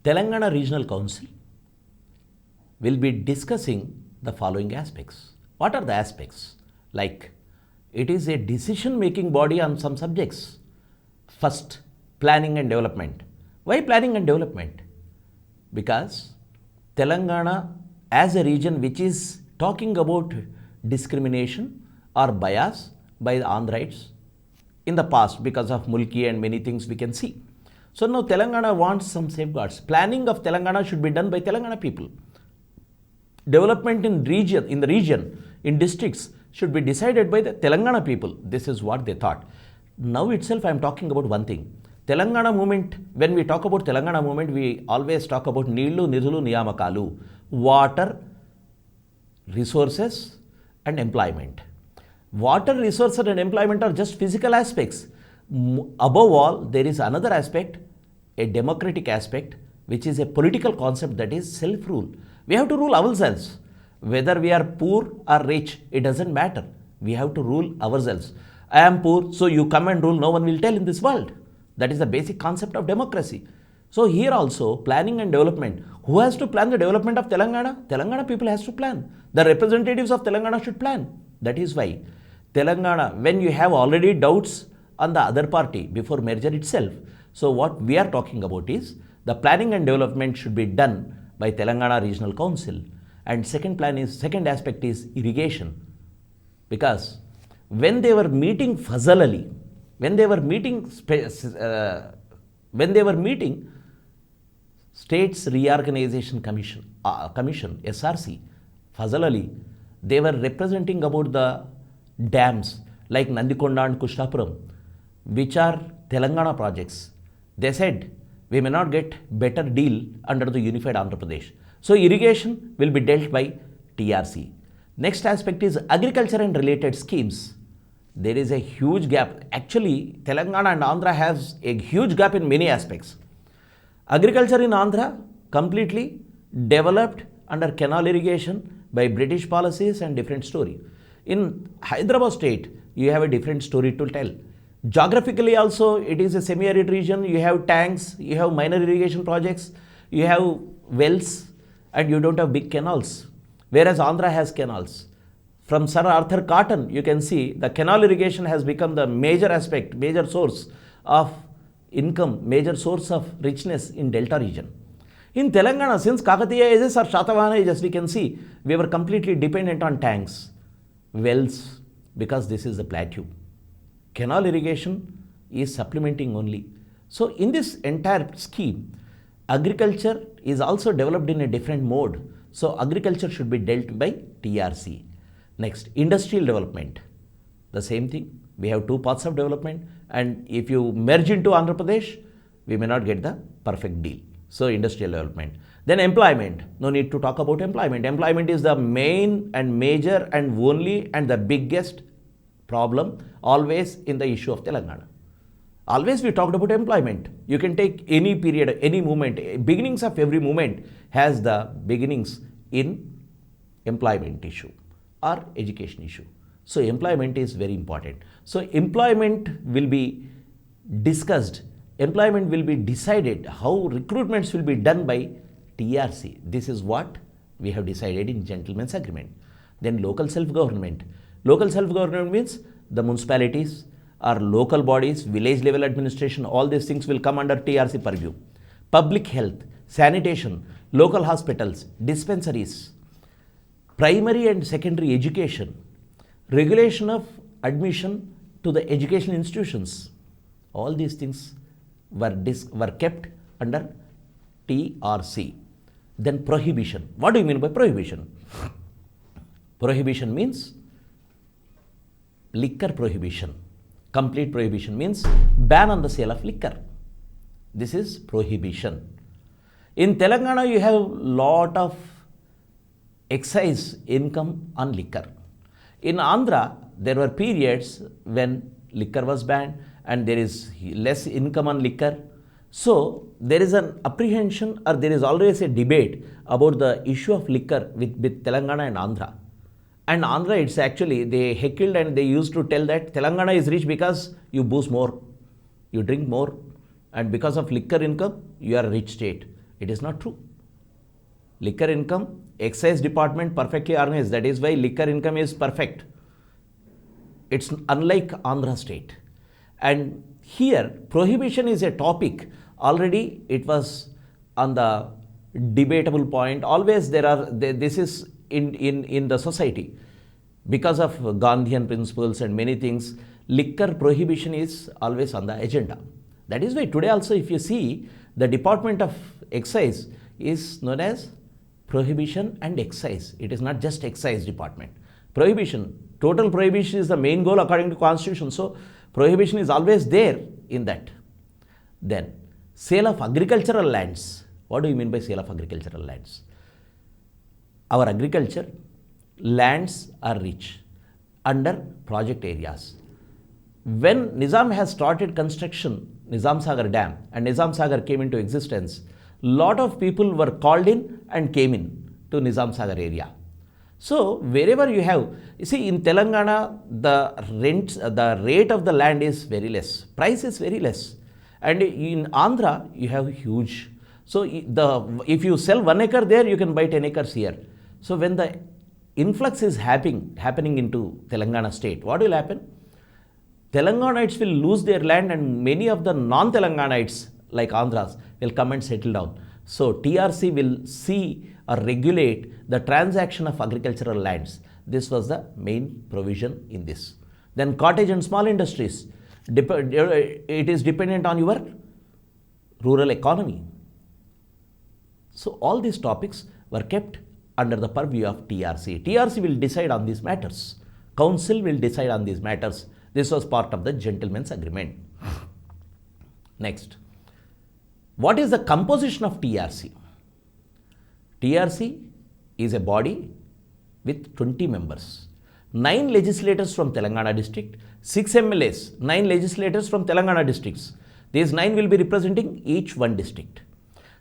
Telangana Regional Council will be discussing the following aspects. What are the aspects? Like, it is a decision-making body on some subjects. First, planning and development. Why planning and development? Because Telangana as a region which is talking about discrimination or bias by the Andhrites in the past because of Mulki and many things we can see. So now Telangana wants some safeguards. Planning of Telangana should be done by Telangana people. Development in the region, in districts should be decided by the Telangana people. This is what they thought. Now itself I am talking about one thing. Telangana movement, when we talk about Telangana movement, we always talk about Neelu, Nidhulu, Niyamakalu, water, resources and employment. Water, resources and employment are just physical aspects. Above all, there is another aspect, a democratic aspect, which is a political concept, that is self-rule. We have to rule ourselves. Whether we are poor or rich, it doesn't matter. We have to rule ourselves. I am poor, so you come and rule, no one will tell in this world. That is the basic concept of democracy. So here also, planning and development. Who has to plan the development of Telangana? Telangana people has to plan. The representatives of Telangana should plan. That is why Telangana, when you have already doubts on the other party before merger itself, so what we are talking about is the planning and development should be done by Telangana Regional Council. And second aspect is irrigation. Because when they were meeting Fazal when they were meeting States Reorganization Commission, SRC, Fazal Ali, they were representing about the dams like Nandikonda and Kushtapuram, which are Telangana projects. They said, we may not get better deal under the unified Andhra Pradesh. So irrigation will be dealt by TRC. Next aspect is agriculture and related schemes. There is a huge gap. Actually, Telangana and Andhra has a huge gap in many aspects. Agriculture in Andhra completely developed under canal irrigation by British policies and different story. In Hyderabad state, you have a different story to tell. Geographically also, it is a semi-arid region. You have tanks, you have minor irrigation projects, you have wells, and you don't have big canals. Whereas Andhra has canals. From Sir Arthur Cotton, you can see the canal irrigation has become the major aspect, major source of income, major source of richness in Delta region. In Telangana, since Kakatiya ages or Shatavahana ages, we can see we were completely dependent on tanks, wells, because this is the plateau. Canal irrigation is supplementing only. So in this entire scheme, agriculture is also developed in a different mode. So agriculture should be dealt by TRC. Next, industrial development. The same thing. We have two paths of development, and if you merge into Andhra Pradesh, we may not get the perfect deal. So industrial development. Then employment. No need to talk about employment. Employment is the main and major and only and the biggest problem always in the issue of Telangana. Always we talked about employment. You can take any period, any movement, beginnings of every movement has the beginnings in employment issue or education issue. So employment is very important. So employment will be discussed, employment will be decided, how recruitments will be done by TRC. This is what we have decided in gentleman's agreement. Then local self-government. Local self-government means the municipalities or local bodies, village level administration, all these things will come under TRC purview. Public health, sanitation, local hospitals, dispensaries, primary and secondary education, regulation of admission to the education institutions. All these things were kept under TRC. Then prohibition. What do you mean by prohibition? Prohibition means liquor prohibition. Complete prohibition means ban on the sale of liquor. This is prohibition. In Telangana, you have lot of excise income on liquor. In Andhra, there were periods when liquor was banned and there is less income on liquor. So there is an apprehension, or there is always a debate about the issue of liquor with Telangana and Andhra. And Andhra, it's actually, they heckled and they used to tell that Telangana is rich because you booze more, you drink more, and because of liquor income, you are a rich state. It is not true. Liquor income, excise department perfectly organized. That is why liquor income is perfect. It's unlike Andhra state. And here, prohibition is a topic. Already it was on the debatable point. Always this is in the society. Because of Gandhian principles and many things, liquor prohibition is always on the agenda. That is why today also, if you see, the Department of Excise is known as Prohibition and Excise. It is not just Excise Department. Prohibition, total prohibition is the main goal according to Constitution. So, prohibition is always there in that. Then, sale of agricultural lands. What do you mean by sale of agricultural lands? Our agriculture lands are rich under project areas. When Nizam has started construction, Nizam Sagar Dam, and Nizam Sagar came into existence, lot of people were called in and came in to Nizam Sagar area. So wherever you have, you see in Telangana, the rate of the land is very less, price is very less. And in Andhra, you have huge. So if you sell 1 acre there, you can buy 10 acres here. So when the influx is happening into Telangana state, what will happen? Telanganites will lose their land and many of the non-Telanganites like Andhras will come and settle down. So TRC will see or regulate the transaction of agricultural lands. This was the main provision in this. Then cottage and small industries. It is dependent on your rural economy. So all these topics were kept under the purview of TRC. TRC will decide on these matters. Council will decide on these matters. This was part of the gentleman's agreement. Next, what is the composition of TRC? TRC is a body with 20 members. 9 legislators from Telangana district, 6 MLAs, 9 legislators from Telangana districts. These 9 will be representing each one district.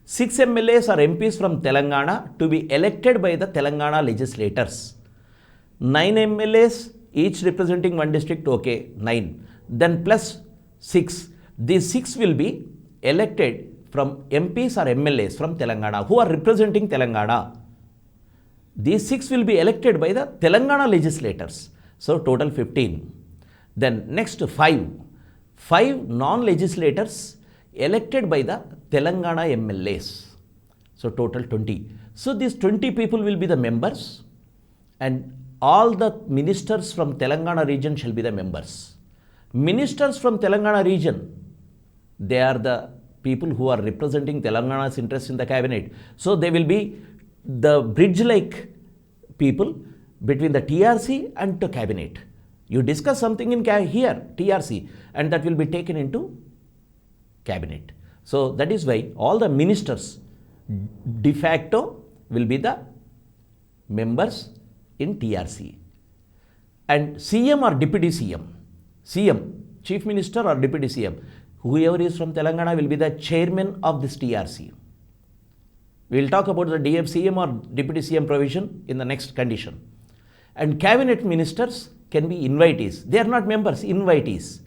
6 MLAs or MPs from Telangana to be elected by the Telangana legislators. 9 MLAs each representing one district, okay, 9. Then plus 6. These 6 will be elected from MPs or MLAs from Telangana who are representing Telangana. These 6 will be elected by the Telangana legislators. So total 15. Then next 5. 5 non-legislators elected by the Telangana MLAs. So total 20. So these 20 people will be the members and all the ministers from Telangana region shall be the members. Ministers from Telangana region, they are the people who are representing Telangana's interest in the cabinet. So they will be the bridge-like people between the TRC and the cabinet. You discuss something in here, TRC, and that will be taken into cabinet. So that is why all the ministers de facto will be the members in TRC. And CM or Deputy CM, Chief Minister or Deputy CM, whoever is from Telangana will be the chairman of this TRC. We will talk about the CM or Deputy CM provision in the next condition. And cabinet ministers can be invitees. They are not members, invitees.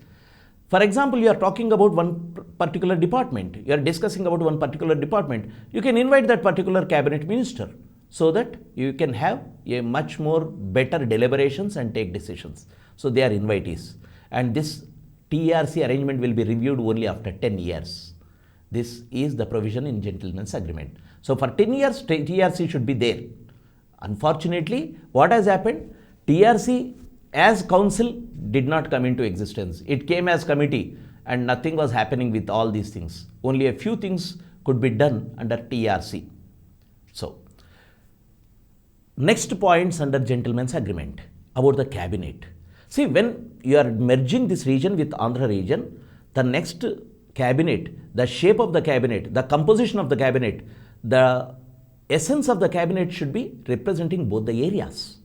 For example, you are talking about one particular department. You are discussing about one particular department. You can invite that particular cabinet minister so that you can have a much more better deliberations and take decisions. So they are invitees. And this TRC arrangement will be reviewed only after 10 years. This is the provision in gentleman's agreement. So for 10 years, TRC should be there. Unfortunately, what has happened? TRC as council did not come into existence. It came as committee and nothing was happening with all these things. Only a few things could be done under TRC. So, next points under gentleman's agreement about the cabinet. See, when you are merging this region with Andhra region, the next cabinet, the shape of the cabinet, the composition of the cabinet, the essence of the cabinet should be representing both the areas.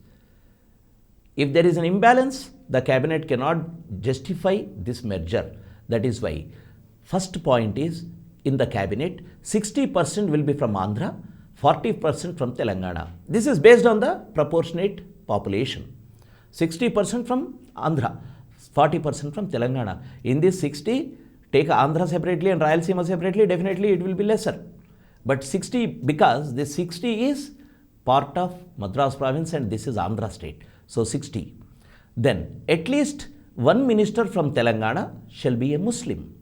If there is an imbalance, the cabinet cannot justify this merger. That is why first point is in the cabinet, 60% will be from Andhra, 40% from Telangana. This is based on the proportionate population. 60% from Andhra, 40% from Telangana. In this 60, take Andhra separately and Rayalaseema separately, definitely it will be lesser. But 60, because this 60 is part of Madras province and this is Andhra state. So 60. Then at least one minister from Telangana shall be a Muslim.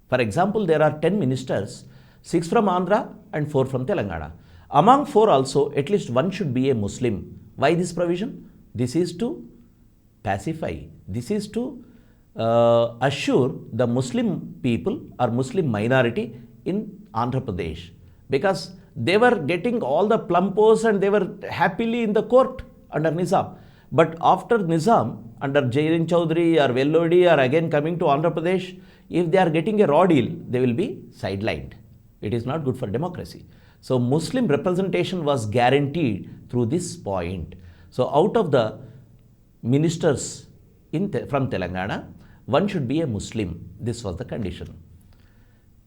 For example, there are 10 ministers, 6 from Andhra and 4 from Telangana. Among 4 also, at least one should be a Muslim. Why this provision? This is to pacify. This is to assure the Muslim people or Muslim minority in Andhra Pradesh. Because they were getting all the plumpos and they were happily in the court under Nizam. But after Nizam, under Jairin Chaudhary or Vellodi or again coming to Andhra Pradesh, if they are getting a raw deal, they will be sidelined. It is not good for democracy. So Muslim representation was guaranteed through this point. So out of the ministers from Telangana, one should be a Muslim. This was the condition.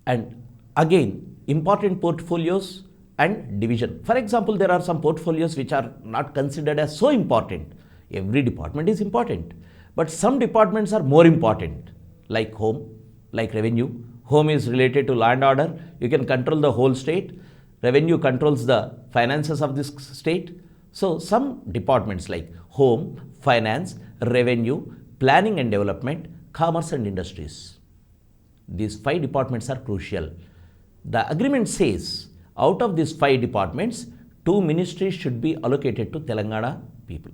And again, important portfolios and division. For example, there are some portfolios which are not considered as so important. Every department is important, but some departments are more important, like home, like revenue. Home is related to law and order. You can control the whole state. Revenue controls the finances of this state. So some departments like home, finance, revenue, planning and development, commerce and industries. These 5 departments are crucial. The agreement says out of these 5 departments, 2 ministries should be allocated to Telangana people.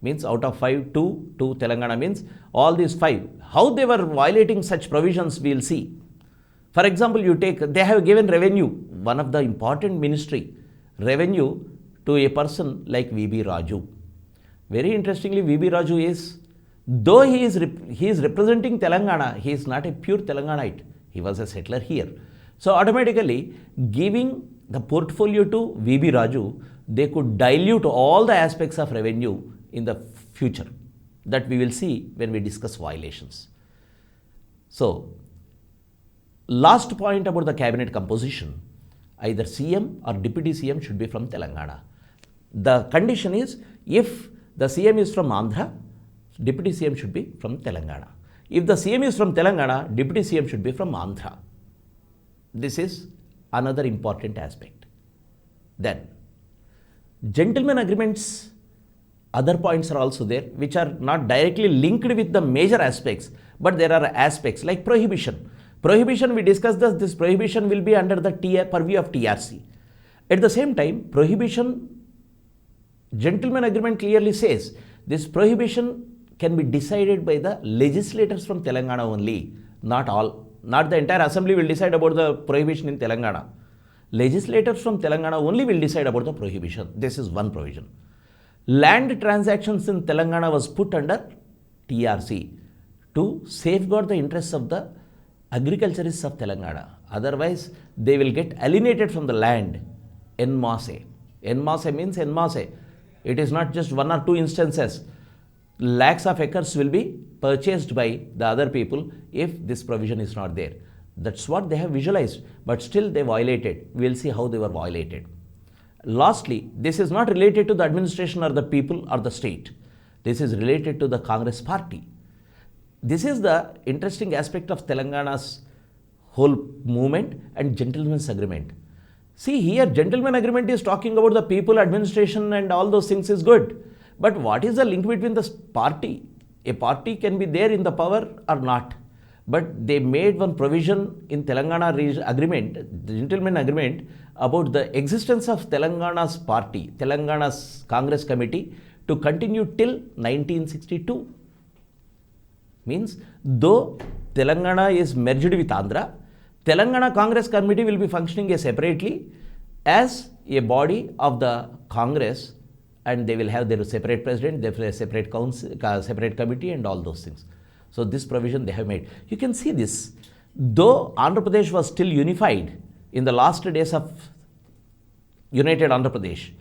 Means out of 5, 2 to Telangana means all these 5. How they were violating such provisions, we will see. For example, you take, they have given revenue, one of the important ministry, revenue to a person like V.B. Raju. Very interestingly, V.B. Raju is, though he is representing Telangana, he is not a pure Telanganite. He was a settler here. So automatically, giving the portfolio to V.B. Raju, they could dilute all the aspects of revenue in the future. That we will see when we discuss violations. So, last point about the cabinet composition, either CM or Deputy CM should be from Telangana. The condition is, if the CM is from Andhra, Deputy CM should be from Telangana. If the CM is from Telangana, Deputy CM should be from Andhra. This is another important aspect. Then, gentlemen agreements, other points are also there, which are not directly linked with the major aspects, but there are aspects like prohibition. Prohibition, we discussed this prohibition will be under the purview of TRC. At the same time, prohibition, gentleman agreement clearly says, this prohibition can be decided by the legislators from Telangana only, not all. Not the entire assembly will decide about the prohibition in Telangana. Legislators from Telangana only will decide about the prohibition. This is one provision. Land transactions in Telangana was put under TRC to safeguard the interests of the agriculturists of Telangana. Otherwise, they will get alienated from the land en masse. En masse means en masse. It is not just 1 or 2 instances. Lakhs of acres will be purchased by the other people if this provision is not there. That's what they have visualized, but still they violated. We will see how they were violated. Lastly, this is not related to the administration or the people or the state. This is related to the Congress party. This is the interesting aspect of Telangana's whole movement and gentleman's agreement. See here, gentleman agreement is talking about the people, administration and all those things is good. But what is the link between the party? A party can be there in the power or not. But they made one provision in Telangana agreement, the gentleman agreement, about the existence of Telangana's party, Telangana's Congress committee to continue till 1962. Means, though Telangana is merged with Andhra, Telangana Congress committee will be functioning separately as a body of the Congress, and they will have their separate president, their separate council, separate committee and all those things. So this provision they have made. You can see this. Though Andhra Pradesh was still unified in the last days of United Andhra Pradesh,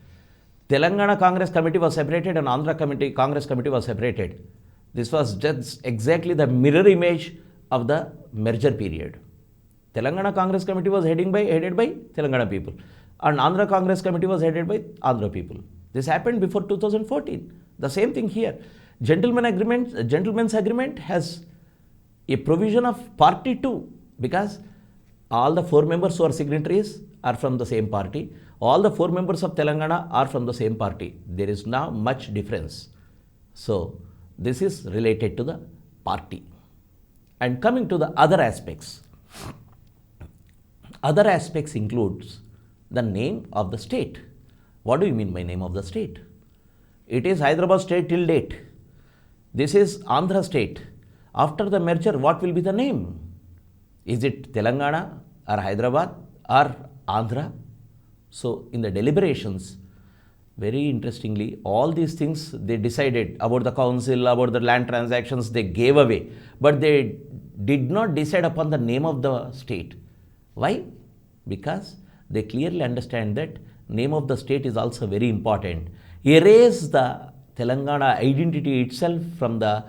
Telangana Congress committee was separated and Andhra Congress committee was separated. This was just exactly the mirror image of the merger period. Telangana Congress committee was headed by Telangana people, and Andhra Congress committee was headed by Andhra people. This happened before 2014. The same thing here. Gentleman's agreement has a provision of PART-2 because all the 4 members who are signatories are from the same party. All the 4 members of Telangana are from the same party. There is not much difference. So this is related to the party. And coming to the other aspects. Other aspects includes the name of the state. What do you mean by name of the state? It is Hyderabad state till date. This is Andhra state. After the merger, what will be the name? Is it Telangana or Hyderabad or Andhra? So in the deliberations, very interestingly, all these things they decided about the council, about the land transactions, they gave away. But they did not decide upon the name of the state. Why? Because they clearly understand that name of the state is also very important. Erase the Telangana identity itself from the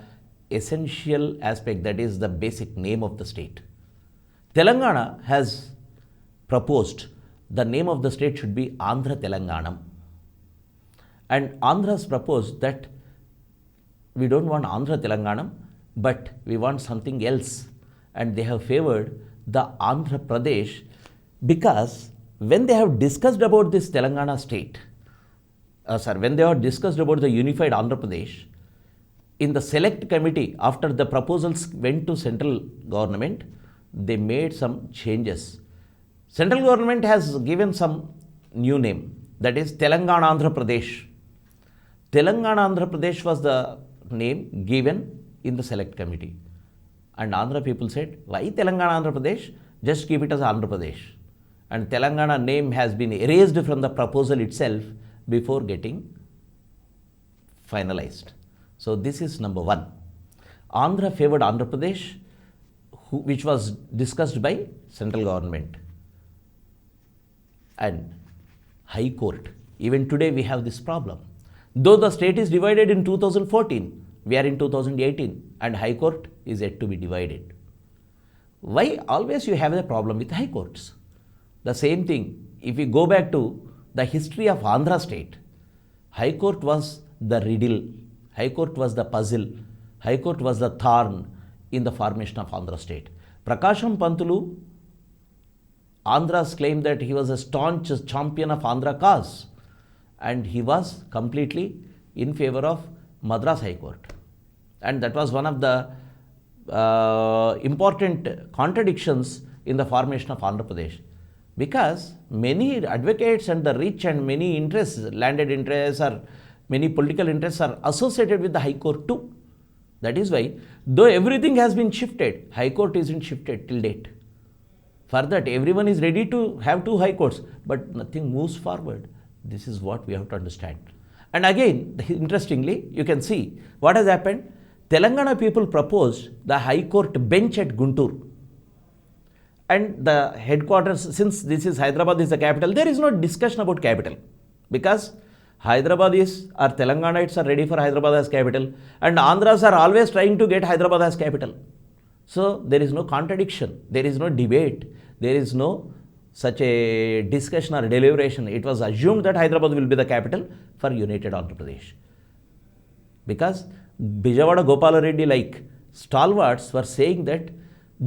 essential aspect, that is the basic name of the state. Telangana has proposed the name of the state should be Andhra Telanganam. And Andhra's proposed that we don't want Andhra Telanganam, but we want something else. And they have favored the Andhra Pradesh because when they have discussed about this Telangana state, when they have discussed about the unified Andhra Pradesh, in the select committee, after the proposals went to central government, they made some changes. Central government has given some new name, that is Telangana Andhra Pradesh. Telangana Andhra Pradesh was the name given in the select committee. And Andhra people said, why Telangana Andhra Pradesh? Just keep it as Andhra Pradesh. And Telangana name has been erased from the proposal itself before getting finalized. So this is number 1. Andhra favored Andhra Pradesh, which was discussed by central government. And High Court. Even today we have this problem. Though the state is divided in 2014, we are in 2018 and High Court is yet to be divided. Why always you have a problem with High Courts? The same thing, if we go back to the history of Andhra state, High Court was the riddle, High Court was the puzzle, High Court was the thorn in the formation of Andhra state. Prakasham Pantulu, Andhra's claim that he was a staunch champion of Andhra cause, and he was completely in favor of Madras High Court. And that was one of the important contradictions in the formation of Andhra Pradesh. Because many advocates and the rich and many interests, landed interests or many political interests are associated with the High Court too. That is why, though everything has been shifted, High Court isn't shifted till date. For that, everyone is ready to have 2 High Courts, but nothing moves forward. This is what we have to understand. And again, interestingly, you can see what has happened. Telangana people proposed the High Court bench at Guntur. And the headquarters, since this is Hyderabad is the capital, there is no discussion about capital. Because Hyderabadis or Telanganites are ready for Hyderabad as capital, and Andhras are always trying to get Hyderabad as capital. So there is no contradiction, there is no debate, there is no such a discussion or deliberation. It was assumed that Hyderabad will be the capital for United Andhra Pradesh. Because Bijawada Gopala Reddy like stalwarts were saying that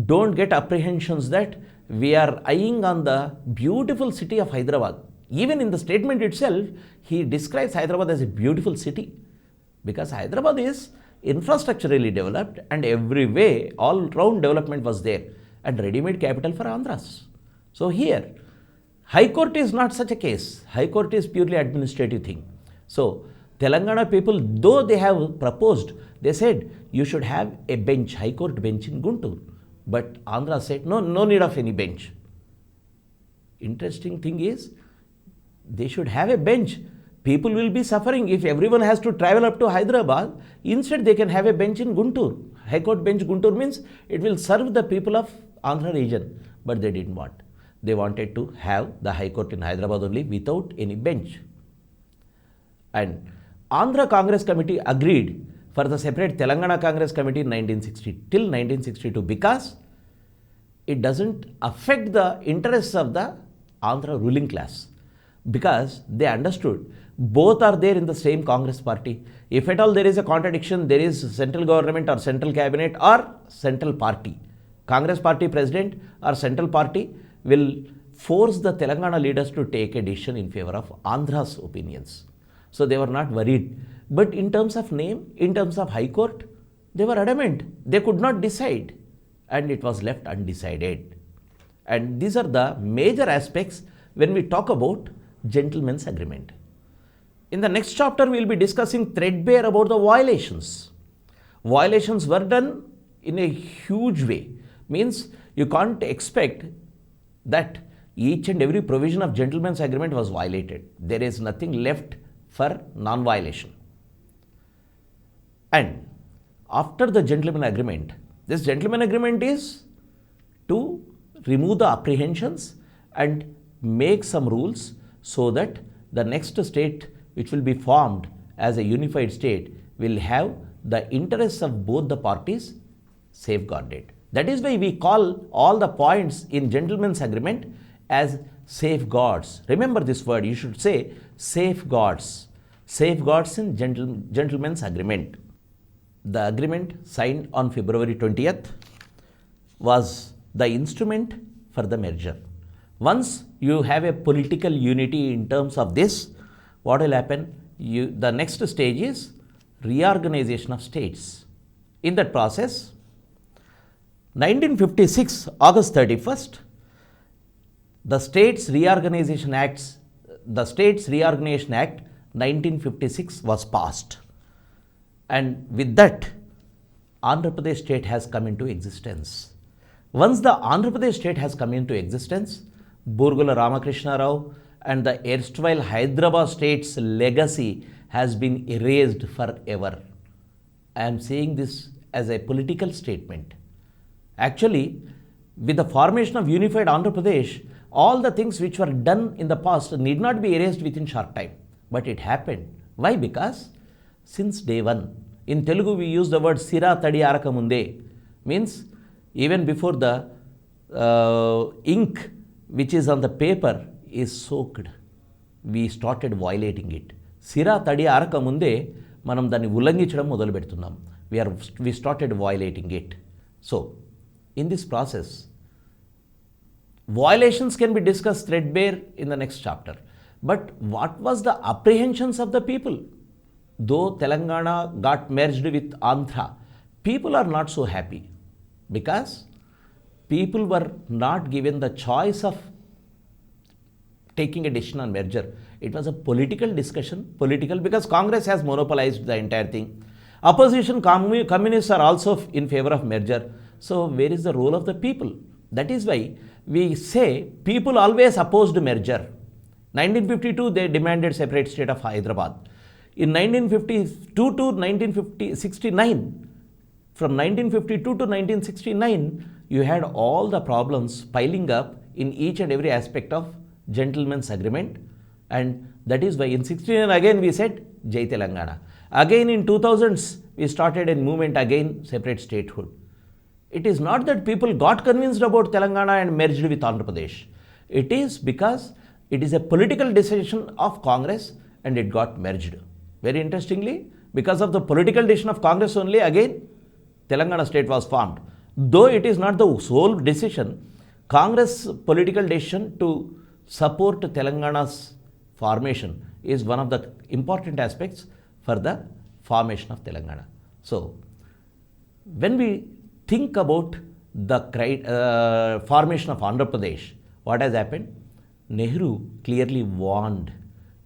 don't get apprehensions that we are eyeing on the beautiful city of Hyderabad. Even in the statement itself, he describes Hyderabad as a beautiful city. Because Hyderabad is infrastructurally developed and every way, all round development was there, and ready-made capital for Andhras. So here, High Court is not such a case. High Court is purely administrative thing. So Telangana people, though they have proposed, they said you should have a bench, High Court bench in Guntur. But Andhra said no need of any bench. Interesting thing is, they should have a bench. People will be suffering if everyone has to travel up to Hyderabad. Instead, they can have a bench in Guntur. High Court bench Guntur means it will serve the people of Andhra region. But they didn't want. They wanted to have the High Court in Hyderabad only without any bench. And Andhra Congress Committee agreed for the separate Telangana Congress Committee in 1960 till 1962 because it doesn't affect the interests of the Andhra ruling class. Because they understood both are there in the same Congress party. If at all there is a contradiction, there is central government or central cabinet or central party. Congress party president or central party will force the Telangana leaders to take a decision in favor of Andhra's opinions. So they were not worried. But in terms of name, in terms of High Court, they were adamant. They could not decide. And it was left undecided. And these are the major aspects when we talk about gentleman's agreement. In the next chapter, we will be discussing threadbare about the violations. Violations were done in a huge way. Means you can't expect that each and every provision of gentleman's agreement was violated. There is nothing left for non-violation. And after the gentleman agreement, this gentleman agreement is to remove the apprehensions and make some rules so that the next state which will be formed as a unified state will have the interests of both the parties safeguarded. That is why we call all the points in gentleman's agreement as safeguards. Remember this word, you should say safeguards. Safeguards in gentleman's agreement. The agreement signed on February 20th was the instrument for the merger. Once you have a political unity in terms of this, what will happen? The next stage is reorganization of states. In that process, 1956, August 31st, the States Reorganization Act 1956 was passed. And with that, Andhra Pradesh state has come into existence. Once the Andhra Pradesh state has come into existence, Burgula Ramakrishna Rao and the erstwhile Hyderabad state's legacy has been erased forever. I am saying this as a political statement. Actually, with the formation of unified Andhra Pradesh, all the things which were done in the past need not be erased within short time. But it happened. Why? Because since day one, in Telugu we use the word Sira Tadi Araka Munde, means even before the ink which is on the paper is soaked, we started violating it. Sira Tadi Araka Munde, manam dani ullanginchadam modalu pedutunnam. We started violating it. So, in this process, violations can be discussed threadbare in the next chapter. But what was the apprehensions of the people? Though Telangana got merged with Andhra, people are not so happy because people were not given the choice of taking a decision on merger. It was a political discussion, because Congress has monopolized the entire thing. Opposition communists are also in favor of merger. So where is the role of the people? That is why we say people always opposed merger. 1952 they demanded separate state of Hyderabad. In 1952 to 1969, from 1952 to 1969, you had all the problems piling up in each and every aspect of gentleman's agreement, and that is why in 69 again we said Jai Telangana. Again in 2000s we started a movement again separate statehood. It is not that people got convinced about Telangana and merged with Andhra Pradesh. It is because it is a political decision of Congress and it got merged. Very interestingly, because of the political decision of Congress only, again Telangana state was formed. Though it is not the sole decision, Congress political decision to support Telangana's formation is one of the important aspects for the formation of Telangana. So, when we think about the formation of Andhra Pradesh, what has happened? Nehru clearly warned.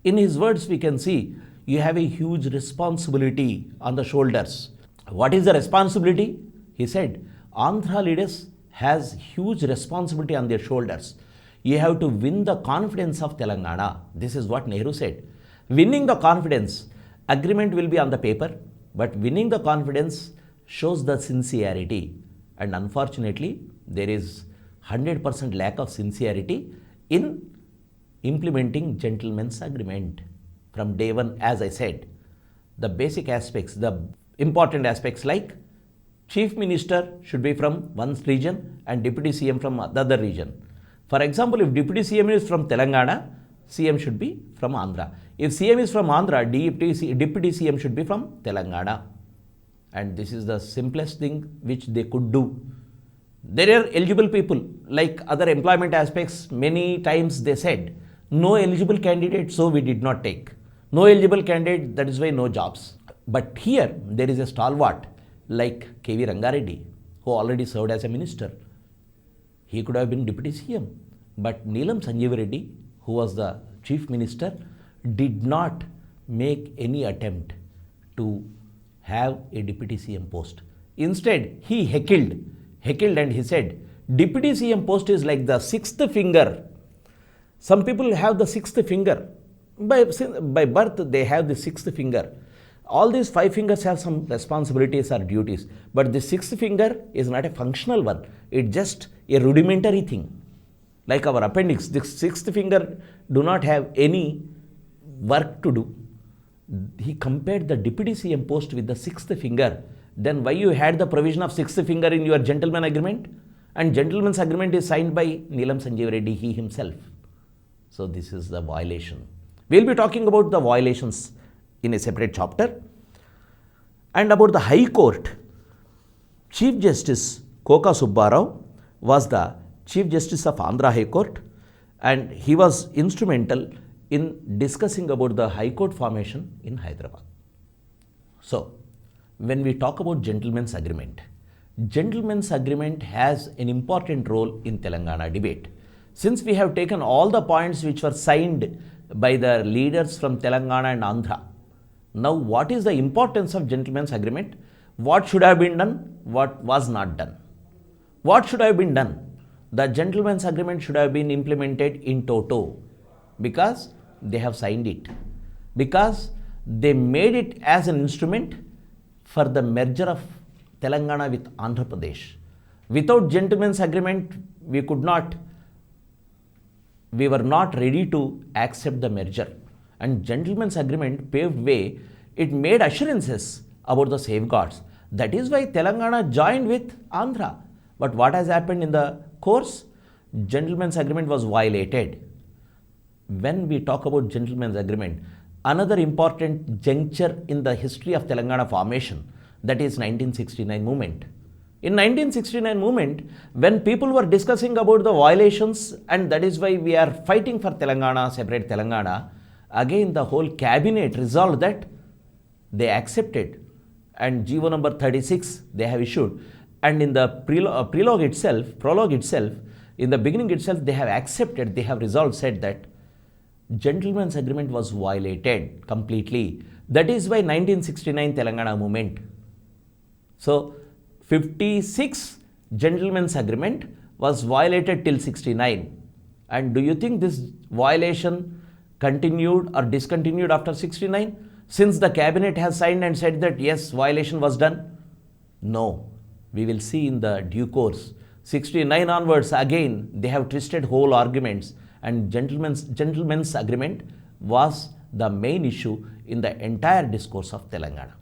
In his words, we can see you have a huge responsibility on the shoulders. What is the responsibility? He said, Andhra leaders has huge responsibility on their shoulders. You have to win the confidence of Telangana. This is what Nehru said. Winning the confidence, agreement will be on the paper, but winning the confidence shows the sincerity. And unfortunately, there is 100% lack of sincerity in implementing gentleman's agreement. From day one, as I said, the basic aspects, the important aspects like Chief Minister should be from one region and Deputy CM from the other region. For example, if Deputy CM is from Telangana, CM should be from Andhra. If CM is from Andhra, Deputy CM should be from Telangana. And this is the simplest thing which they could do. There are eligible people like other employment aspects, many times they said, no eligible candidate, so we did not take. No eligible candidate, that is why no jobs. But here, there is a stalwart like K.V. Rangareddy, who already served as a minister. He could have been deputy CM. But Neelam Sanjeev Reddy, who was the chief minister, did not make any attempt to have a deputy CM post. Instead, he heckled and he said, deputy CM post is like the sixth finger. Some people have the sixth finger. By birth, they have the sixth finger. All these 5 fingers have some responsibilities or duties, but the sixth finger is not a functional one. It's just a rudimentary thing. Like our appendix, the sixth finger do not have any work to do. He compared the deputy CM post with the sixth finger. Then why you had the provision of sixth finger in your gentleman agreement? And gentleman's agreement is signed by Neelam Sanjeev Reddy, he himself. So this is the violation. We'll be talking about the violations in a separate chapter. And about the High Court, Chief Justice Koka Subbarao was the Chief Justice of Andhra High Court, and he was instrumental in discussing about the High Court formation in Hyderabad. So, when we talk about gentleman's agreement has an important role in Telangana debate. Since we have taken all the points which were signed by the leaders from Telangana and Andhra, now what is the importance of gentleman's agreement? What should have been done? What was not done? What should have been done? The gentleman's agreement should have been implemented in toto, because they have signed it, because they made it as an instrument for the merger of Telangana with Andhra Pradesh. Without gentleman's agreement, we were not ready to accept the merger. And gentleman's agreement paved way. It made assurances about the safeguards. That is why Telangana joined with Andhra. But what has happened in the course? Gentleman's agreement was violated. When we talk about gentleman's agreement, another important juncture in the history of Telangana formation, that is 1969 movement. In 1969 movement, when people were discussing about the violations, and that is why we are fighting for Telangana, separate Telangana, again the whole cabinet resolved that they accepted, and GO number 36 they have issued, and in the prologue itself, in the beginning itself, they have accepted, they have resolved, said that gentleman's agreement was violated completely. That is why 1969 Telangana movement. So 56 gentleman's agreement was violated till 69. And do you think this violation continued or discontinued after 69? Since the cabinet has signed and said that yes, violation was done? No. We will see in the due course. 69 onwards, again, they have twisted whole arguments, and gentleman's agreement was the main issue in the entire discourse of Telangana.